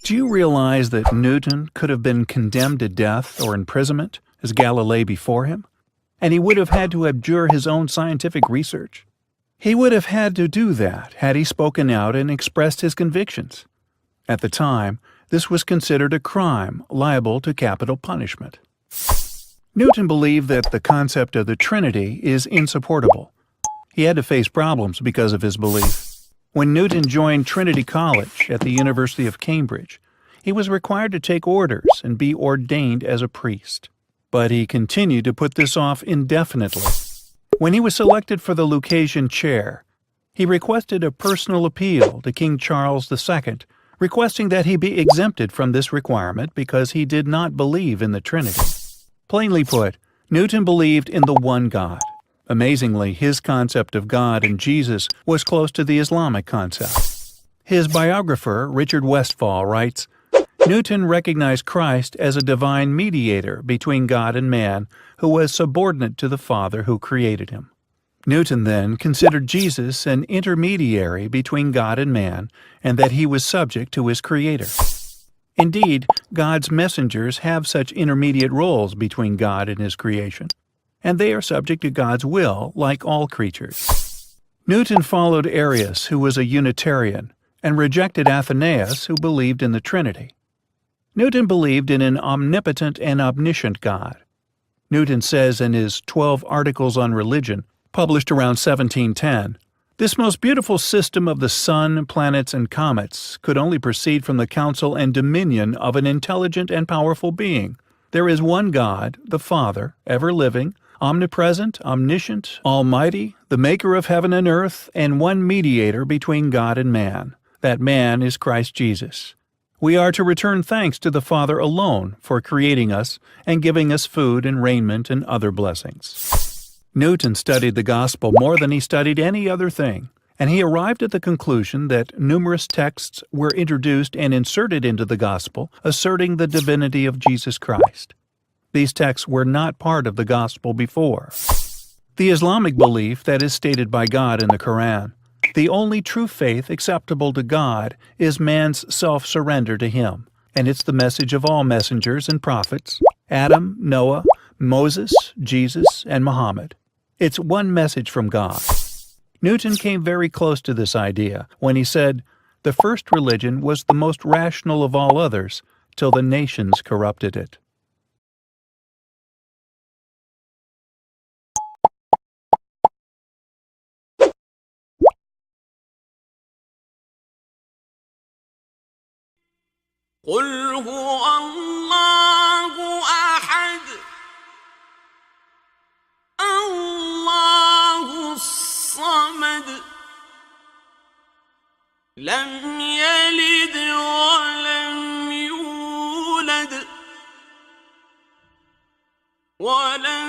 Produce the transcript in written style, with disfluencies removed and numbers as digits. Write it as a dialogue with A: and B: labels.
A: Do you realize that Newton could have been condemned to death or imprisonment, as Galilei before him? And he would have had to abjure his own scientific research. He would have had to do that had he spoken out and expressed his convictions. At the time, this was considered a crime liable to capital punishment. Newton believed that the concept of the Trinity is insupportable. He had to face problems because of his belief. When Newton joined Trinity College at the University of Cambridge, he was required to take orders and be ordained as a priest. But he continued to put this off indefinitely. When he was selected for the Lucasian chair, he requested a personal appeal to King Charles II, requesting that he be exempted from this requirement because he did not believe in the Trinity. Plainly put, Newton believed in the one God. Amazingly, his concept of God and Jesus was close to the Islamic concept. His biographer, Richard Westphal, writes, Newton recognized Christ as a divine mediator between God and man who was subordinate to the Father who created him. Newton then considered Jesus an intermediary between God and man, and that he was subject to his Creator. Indeed, God's messengers have such intermediate roles between God and his creation, and they are subject to God's will like all creatures. Newton followed Arius, who was a Unitarian, and rejected Athanasius, who believed in the Trinity. Newton believed in an omnipotent and omniscient God. Newton says in his 12 Articles on Religion, published around 1710, "This most beautiful system of the sun, planets, and comets could only proceed from the counsel and dominion of an intelligent and powerful being. There is one God, the Father, ever-living, omnipresent, omniscient, almighty, the maker of heaven and earth, and one mediator between God and man. That man is Christ Jesus. We are to return thanks to the Father alone for creating us and giving us food and raiment and other blessings." Newton studied the gospel more than he studied any other thing, and he arrived at the conclusion that numerous texts were introduced and inserted into the gospel asserting the divinity of Jesus Christ. These texts were not part of the gospel before. The Islamic belief that is stated by God in the Quran, the only true faith acceptable to God is man's self-surrender to Him, and it's the message of all messengers and prophets, Adam, Noah, Moses, Jesus, and Muhammad. It's one message from God. Newton came very close to this idea when he said, "The first religion was the most rational of all others till the nations corrupted it."
B: قل هو الله أحد الله الصمد لم يلد ولم يولد ولم